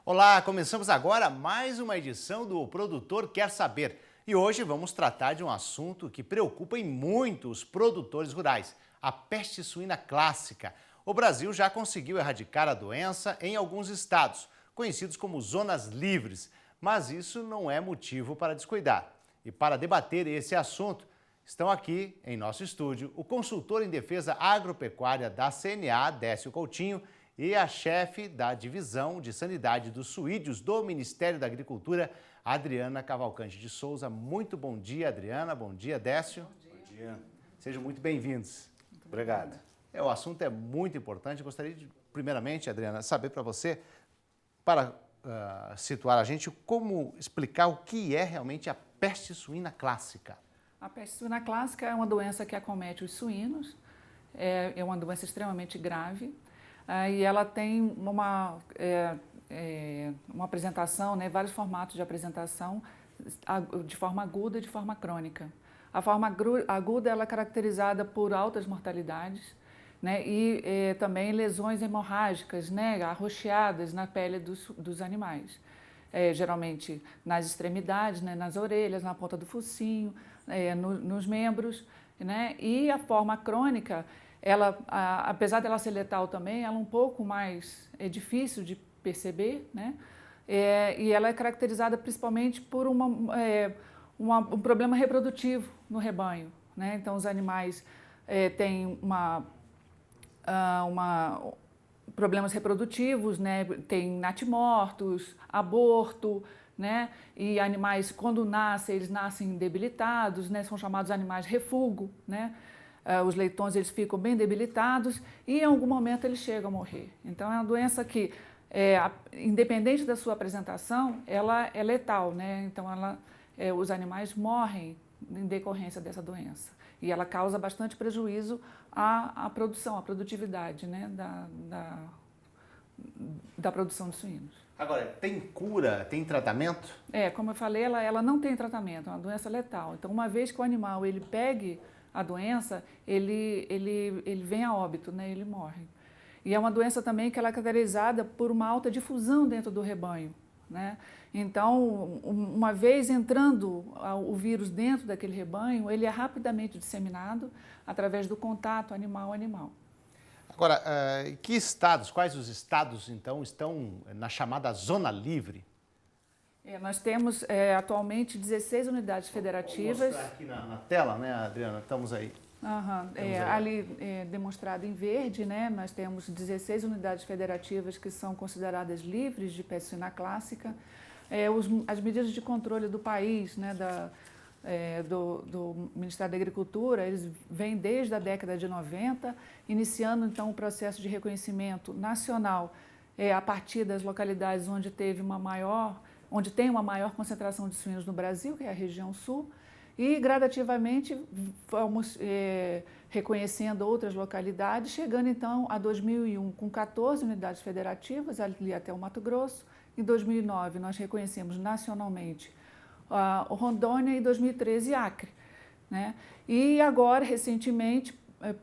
Olá, começamos agora mais uma edição do O Produtor Quer Saber. E hoje vamos tratar de um assunto que preocupa em muito os produtores rurais, a peste suína clássica. O Brasil já conseguiu erradicar a doença em alguns estados, conhecidos como zonas livres, mas isso não é motivo para descuidar. E para debater esse assunto, estão aqui em nosso estúdio o consultor em defesa agropecuária da CNA, Décio Coutinho, e a chefe da Divisão de Sanidade dos Suídeos do Ministério da Agricultura, Adriana Cavalcante de Souza. Muito bom dia, Adriana. Bom dia, Décio. Bom dia. Sejam muito bem-vindos. Obrigado. O assunto é muito importante. Eu gostaria de, primeiramente, Adriana, saber para você, para situar a gente, como explicar o que é realmente a peste suína clássica. A peste suína clássica é uma doença que acomete os suínos, é uma doença extremamente grave. E ela tem uma apresentação, né, vários formatos de apresentação, de forma aguda e de forma crônica. A forma aguda ela é caracterizada por altas mortalidades, né, e também lesões hemorrágicas, né, arroxeadas na pele dos animais. Geralmente nas extremidades, né, nas orelhas, na ponta do focinho, nos membros, né, e a forma crônica, ela, apesar dela ser letal também, ela é um pouco mais difícil de perceber, né? E ela é caracterizada principalmente por um problema reprodutivo no rebanho, né? Então, os animais têm problemas reprodutivos, né? Tem natimortos, aborto, né? E animais, quando nascem, eles nascem debilitados, né? São chamados animais refúgio, né? Os leitões eles ficam bem debilitados e em algum momento eles chegam a morrer. Então é uma doença que, independente da sua apresentação, ela é letal, né? Então os animais morrem em decorrência dessa doença. E ela causa bastante prejuízo à produção, à produtividade, né? da produção de suínos. Agora, tem cura, tem tratamento? Como eu falei, ela não tem tratamento, é uma doença letal. Então, uma vez que o animal ele pegue a doença, ele vem a óbito, né? Ele morre. E é uma doença também que ela é caracterizada por uma alta difusão dentro do rebanho, né? Então, uma vez entrando o vírus dentro daquele rebanho, ele é rapidamente disseminado através do contato animal-animal. Agora, que estados, quais os estados, então, estão na chamada zona livre? Nós temos atualmente 16 unidades federativas. Vou mostrar aqui na tela, né, Adriana? Estamos aí. Ali demonstrado em verde, né? Nós temos 16 unidades federativas que são consideradas livres de peste suína clássica. As medidas de controle do país, né, do Ministério da Agricultura, eles vêm desde a década de 90, iniciando então o processo de reconhecimento nacional a partir das localidades onde tem uma maior concentração de suínos no Brasil, que é a região sul, e gradativamente fomos reconhecendo outras localidades, chegando então a 2001 com 14 unidades federativas, ali até o Mato Grosso. Em 2009 nós reconhecemos nacionalmente o Rondônia e em 2013 Acre, né? E agora, recentemente,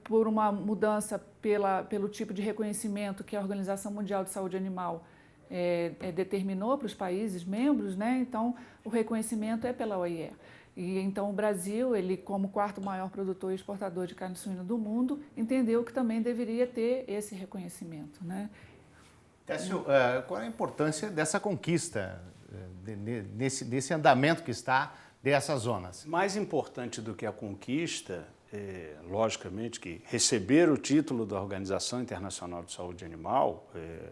por uma mudança pelo tipo de reconhecimento que a Organização Mundial de Saúde Animal determinou para os países membros, né? Então o reconhecimento é pela OIE. E então o Brasil, ele como quarto maior produtor e exportador de carne suína do mundo, entendeu que também deveria ter esse reconhecimento, né? Décio, qual é a importância dessa conquista, nesse andamento que está dessas zonas? Mais importante do que a conquista, logicamente, que receber o título da Organização Internacional de Saúde Animal,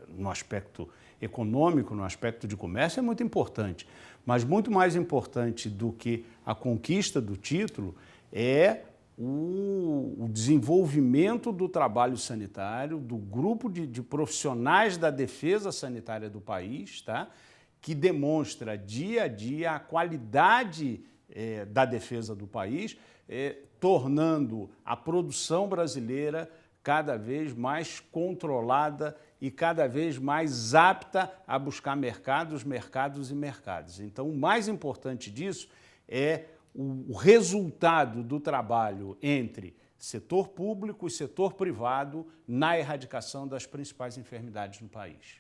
no aspecto econômico, no aspecto de comércio, é muito importante. Mas muito mais importante do que a conquista do título é o desenvolvimento do trabalho sanitário, do grupo de profissionais da defesa sanitária do país, tá? Que demonstra dia a dia a qualidade da defesa do país, tornando a produção brasileira cada vez mais controlada e cada vez mais apta a buscar mercados. Então, o mais importante disso é o resultado do trabalho entre setor público e setor privado na erradicação das principais enfermidades no país.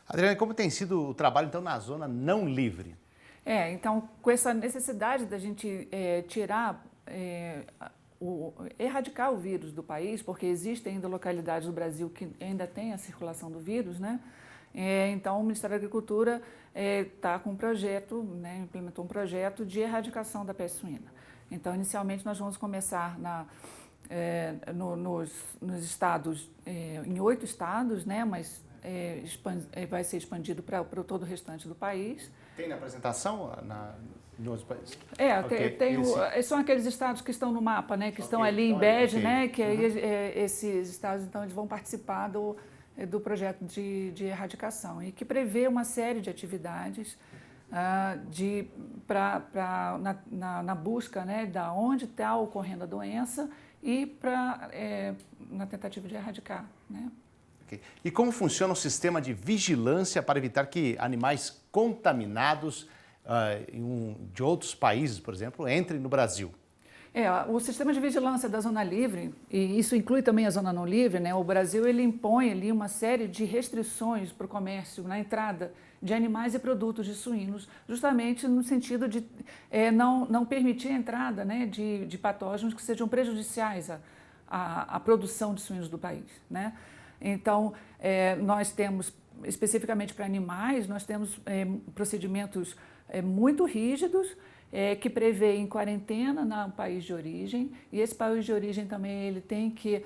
Adriana, como tem sido o trabalho, então, na zona não livre? Então, com essa necessidade da gente erradicar o vírus do país, porque existem ainda localidades do Brasil que ainda têm a circulação do vírus, né? Então, o Ministério da Agricultura está com um projeto, né, implementou um projeto de erradicação da peste suína. Então, inicialmente, nós vamos começar nos estados, em 8 estados, né, mas vai ser expandido para todo o restante do país. Tem na apresentação nos países? São aqueles estados que estão no mapa, né, que estão ali em então, bege, né, que aí esses estados, então, eles vão participar do projeto de erradicação e que prevê uma série de atividades na busca, né, da onde está ocorrendo a doença e na tentativa de erradicar, né? Okay. E como funciona o sistema de vigilância para evitar que animais contaminados de outros países, por exemplo, entrem no Brasil? O sistema de vigilância da zona livre, e isso inclui também a zona não livre, né? O Brasil ele impõe ali uma série de restrições para o comércio na entrada de animais e produtos de suínos, justamente no sentido de não permitir a entrada, né, de patógenos que sejam prejudiciais à produção de suínos do país, né? Então, nós temos, especificamente para animais, nós temos procedimentos muito rígidos, que prevêem quarentena no país de origem, e esse país de origem também ele tem que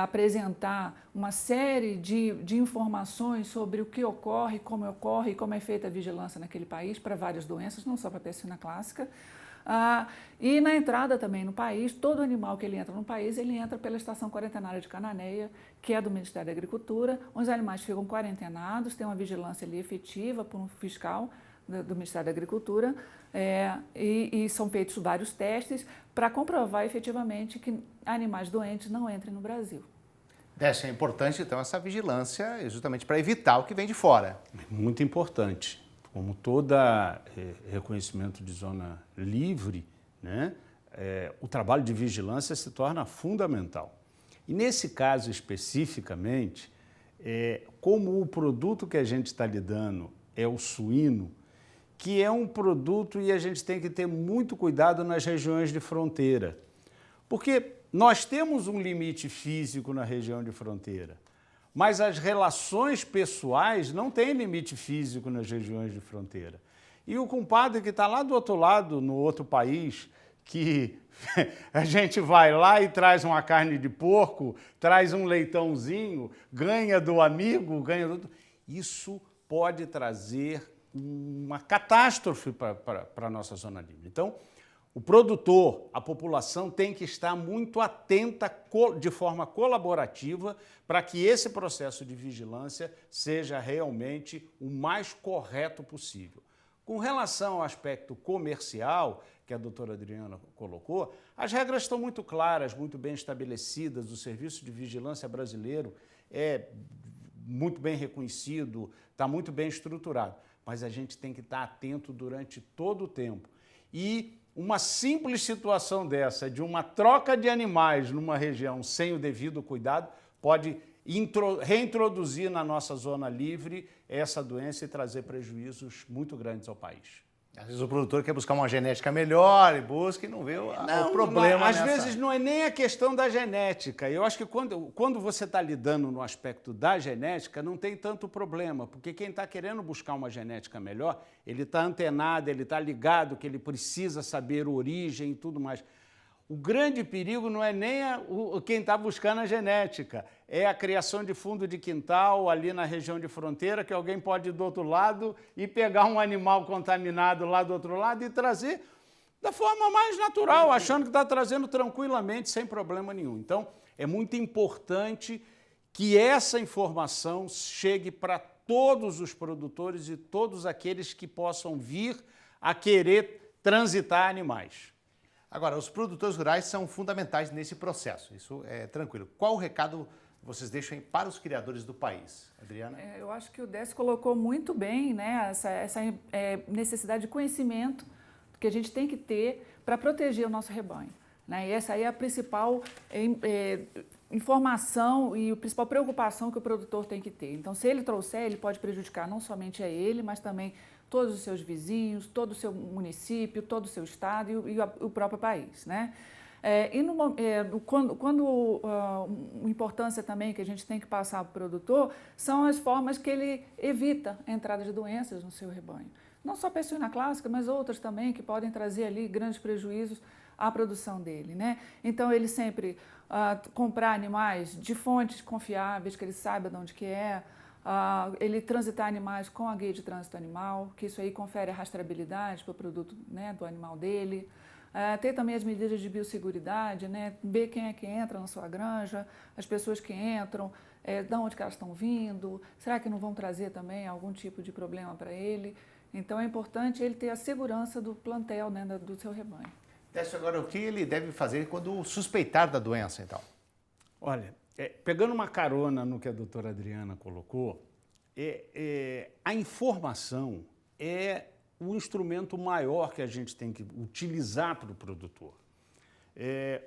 apresentar uma série de informações sobre o que ocorre e como é feita a vigilância naquele país para várias doenças, não só para a peste suína clássica. E na entrada também no país, todo animal que ele entra no país, ele entra pela Estação Quarentenária de Cananéia, que é do Ministério da Agricultura, onde os animais ficam quarentenados, tem uma vigilância ali efetiva por um fiscal do Ministério da Agricultura, e são feitos vários testes para comprovar efetivamente que animais doentes não entrem no Brasil. É importante, então, essa vigilância justamente para evitar o que vem de fora. Muito importante. Como todo reconhecimento de zona livre, né, o trabalho de vigilância se torna fundamental. E nesse caso especificamente, como o produto que a gente está lidando é o suíno, que é um produto e a gente tem que ter muito cuidado nas regiões de fronteira. Porque nós temos um limite físico na região de fronteira, mas as relações pessoais não têm limite físico nas regiões de fronteira. E o compadre que está lá do outro lado, no outro país, que a gente vai lá e traz uma carne de porco, traz um leitãozinho, ganha do amigo, ganha do outro. Isso pode trazer uma catástrofe para a nossa zona livre. Então, o produtor, a população tem que estar muito atenta de forma colaborativa para que esse processo de vigilância seja realmente o mais correto possível. Com relação ao aspecto comercial, que a doutora Adriana colocou, as regras estão muito claras, muito bem estabelecidas, o Serviço de Vigilância brasileiro é muito bem reconhecido, está muito bem estruturado, mas a gente tem que estar atento durante todo o tempo. E uma simples situação dessa, de uma troca de animais numa região sem o devido cuidado, pode reintroduzir na nossa zona livre essa doença e trazer prejuízos muito grandes ao país. Às vezes o produtor quer buscar uma genética melhor e busca e não vê o problema. Às vezes não é nem a questão da genética. Eu acho que quando você está lidando no aspecto da genética, não tem tanto problema, porque quem está querendo buscar uma genética melhor, ele está antenado, ele está ligado, que ele precisa saber a origem e tudo mais. O grande perigo não é nem quem está buscando a genética, é a criação de fundo de quintal ali na região de fronteira, que alguém pode ir do outro lado e pegar um animal contaminado lá do outro lado e trazer da forma mais natural, achando que está trazendo tranquilamente, sem problema nenhum. Então, é muito importante que essa informação chegue para todos os produtores e todos aqueles que possam vir a querer transitar animais. Agora, os produtores rurais são fundamentais nesse processo, isso é tranquilo. Qual o recado vocês deixam para os criadores do país, Adriana? Eu acho que o Décio colocou muito bem, né, essa necessidade de conhecimento que a gente tem que ter para proteger o nosso rebanho. né? E essa aí é a principal informação e a principal preocupação que o produtor tem que ter. Então, se ele trouxer, ele pode prejudicar não somente a ele, mas também todos os seus vizinhos, todo o seu município, todo o seu estado e o próprio país, né? A importância também que a gente tem que passar para o produtor são as formas que ele evita a entrada de doenças no seu rebanho. Não só a peste suína clássica, mas outras também que podem trazer ali grandes prejuízos à produção dele, né? Então, ele sempre comprar animais de fontes confiáveis, que ele saiba de onde que é, ele transitar animais com a guia de trânsito animal, que isso aí confere a rastreabilidade para o produto, né, do animal dele. Ter também as medidas de biosseguridade, né, ver quem é que entra na sua granja, as pessoas que entram, de onde que elas estão vindo, será que não vão trazer também algum tipo de problema para ele? Então, é importante ele ter a segurança do plantel, né, do seu rebanho. Décio, agora, o que ele deve fazer quando suspeitar da doença, então? Olha, pegando uma carona no que a doutora Adriana colocou, a informação é o instrumento maior que a gente tem que utilizar para o produtor.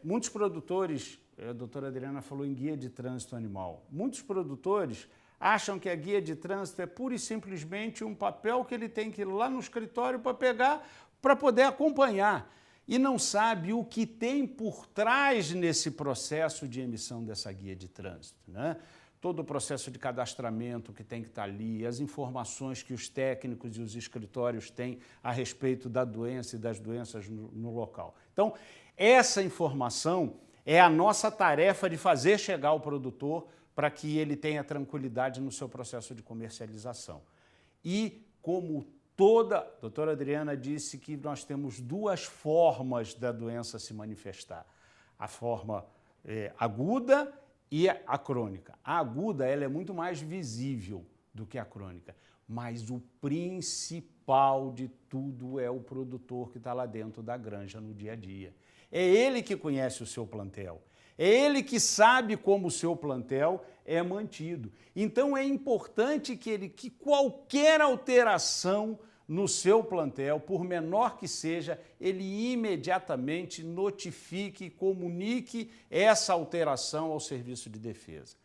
Muitos produtores, a doutora Adriana falou em guia de trânsito animal, muitos produtores acham que a guia de trânsito é pura e simplesmente um papel que ele tem que ir lá no escritório para pegar, para poder acompanhar. E não sabe o que tem por trás nesse processo de emissão dessa guia de trânsito, né? Todo o processo de cadastramento que tem que estar ali, as informações que os técnicos e os escritórios têm a respeito da doença e das doenças no local. Então, essa informação é a nossa tarefa de fazer chegar ao produtor para que ele tenha tranquilidade no seu processo de comercialização. E como a doutora Adriana disse que nós temos duas formas da doença se manifestar. A forma aguda e a crônica. A aguda ela é muito mais visível do que a crônica, mas o principal de tudo é o produtor que está lá dentro da granja no dia a dia. É ele que conhece o seu plantel, é ele que sabe como o seu plantel é mantido. Então é importante que qualquer alteração no seu plantel, por menor que seja, ele imediatamente notifique e comunique essa alteração ao Serviço de Defesa.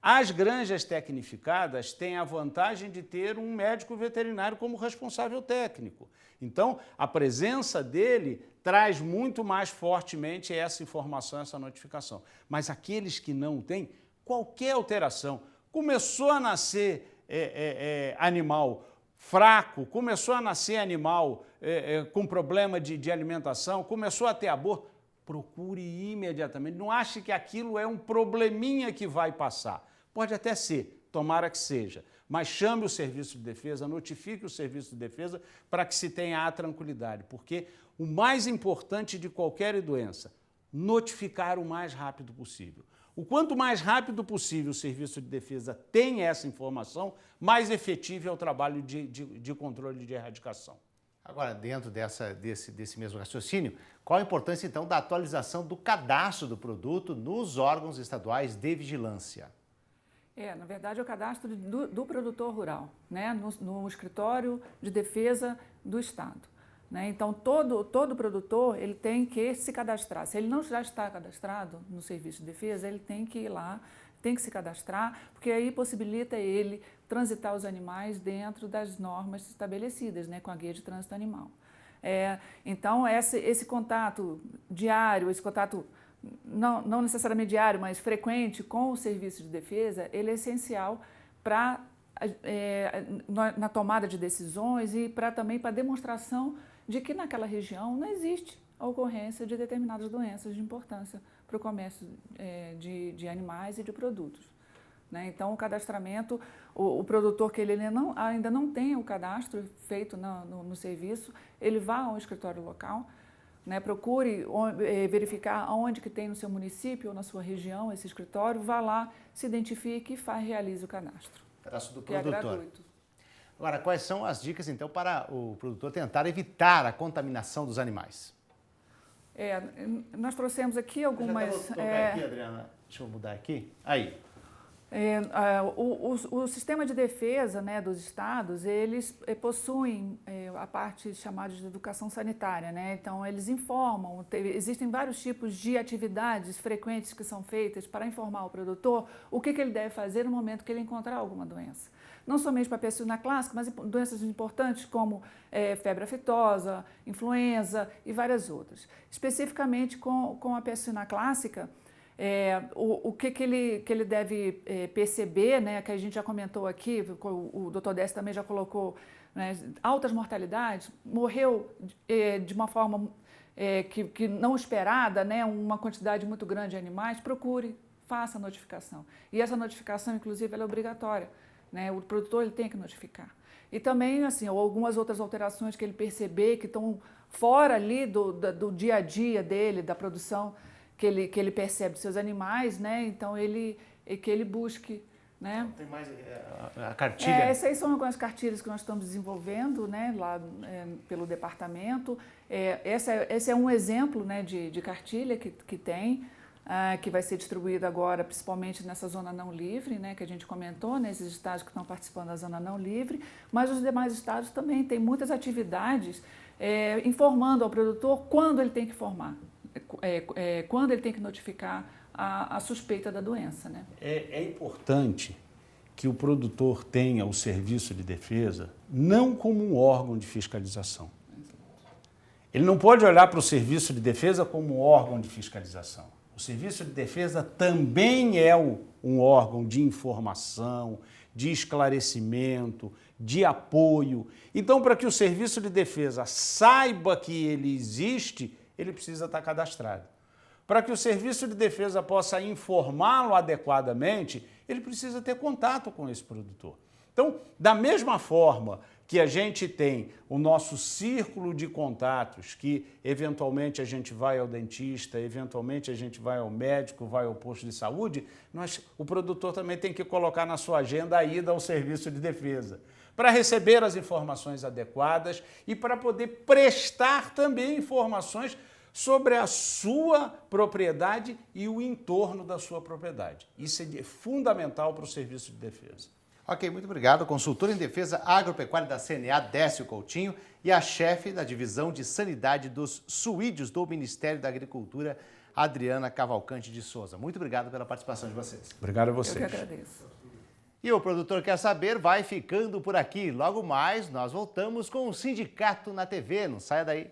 As granjas tecnificadas têm a vantagem de ter um médico veterinário como responsável técnico. Então, a presença dele traz muito mais fortemente essa informação, essa notificação. Mas aqueles que não têm, qualquer alteração, começou a nascer animal fraco, começou a nascer animal com problema de alimentação, começou a ter aborto, procure imediatamente. Não ache que aquilo é um probleminha que vai passar. Pode até ser, tomara que seja, mas chame o Serviço de Defesa, notifique o Serviço de Defesa para que se tenha a tranquilidade, porque o mais importante de qualquer doença, notificar o mais rápido possível. O quanto mais rápido possível o Serviço de Defesa tem essa informação, mais efetivo é o trabalho de controle de erradicação. Agora, dentro desse mesmo raciocínio, qual a importância, então, da atualização do cadastro do produto nos órgãos estaduais de vigilância? Na verdade, é o cadastro do produtor rural, né, no escritório de defesa do Estado. Né? Então, todo produtor ele tem que se cadastrar. Se ele não já está cadastrado no Serviço de Defesa, ele tem que ir lá, tem que se cadastrar, porque aí possibilita ele transitar os animais dentro das normas estabelecidas, né, com a guia de trânsito animal. Então, esse contato diário, esse contato não necessariamente diário, mas frequente com o Serviço de Defesa, ele é essencial para na tomada de decisões e também para a demonstração de que naquela região não existe a ocorrência de determinadas doenças de importância para o comércio de animais e de produtos. Né? Então, o cadastramento, o produtor que ele ainda não tem o cadastro feito no serviço, ele vá ao escritório local, né? Procure verificar onde que tem no seu município ou na sua região esse escritório, vá lá, se identifique e realize o cadastro. Cadastro do produtor. Que é gratuito. Agora, quais são as dicas, então, para o produtor tentar evitar a contaminação dos animais? Nós trouxemos aqui algumas... Aqui, Adriana. Deixa eu mudar aqui. Aí. O sistema de defesa, né, dos estados, eles possuem a parte chamada de educação sanitária, né? Então eles informam, existem vários tipos de atividades frequentes que são feitas para informar o produtor o que ele deve fazer no momento que ele encontrar alguma doença. Não somente para a peste suína clássica, mas doenças importantes como febre aftosa, influenza e várias outras. Especificamente com a peste suína clássica, o que ele deve perceber, né, que a gente já comentou aqui, o Dr. Décio também já colocou, né, altas mortalidades, morreu de uma forma que não esperada, né, uma quantidade muito grande de animais, procure, faça a notificação. E essa notificação, inclusive, ela é obrigatória, né, o produtor ele tem que notificar. E também, assim, algumas outras alterações que ele perceber que estão fora ali do dia a dia dele, da produção, que ele percebe seus animais, né? Então que ele busque, né? Tem mais a cartilha? Essas aí são algumas cartilhas que nós estamos desenvolvendo, né? Lá pelo departamento. Esse é um exemplo, né, de cartilha que tem, que vai ser distribuído agora, principalmente nessa zona não livre, né? Que a gente comentou, nesses estados que estão participando da zona não livre, mas os demais estados também têm muitas atividades informando ao produtor quando ele tem que informar. Quando ele tem que notificar a suspeita da doença, né? É importante que o produtor tenha o serviço de defesa não como um órgão de fiscalização. Ele não pode olhar para o serviço de defesa como um órgão de fiscalização. O serviço de defesa também é um órgão de informação, de esclarecimento, de apoio. Então, para que o serviço de defesa saiba que ele existe, ele precisa estar cadastrado. Para que o serviço de defesa possa informá-lo adequadamente, ele precisa ter contato com esse produtor. Então, da mesma forma que a gente tem o nosso círculo de contatos, que eventualmente a gente vai ao dentista, eventualmente a gente vai ao médico, vai ao posto de saúde, o produtor também tem que colocar na sua agenda a ida ao serviço de defesa, para receber as informações adequadas e para poder prestar também informações sobre a sua propriedade e o entorno da sua propriedade. Isso é fundamental para o serviço de defesa. Ok, muito obrigado. Consultor em Defesa Agropecuária da CNA, Décio Coutinho, e a chefe da Divisão de Sanidade dos Suídeos do Ministério da Agricultura, Adriana Cavalcante de Souza. Muito obrigado pela participação de vocês. Obrigado a vocês. Eu que agradeço. E o Produtor Quer Saber vai ficando por aqui. Logo mais, nós voltamos com o Sindicato na TV. Não saia daí.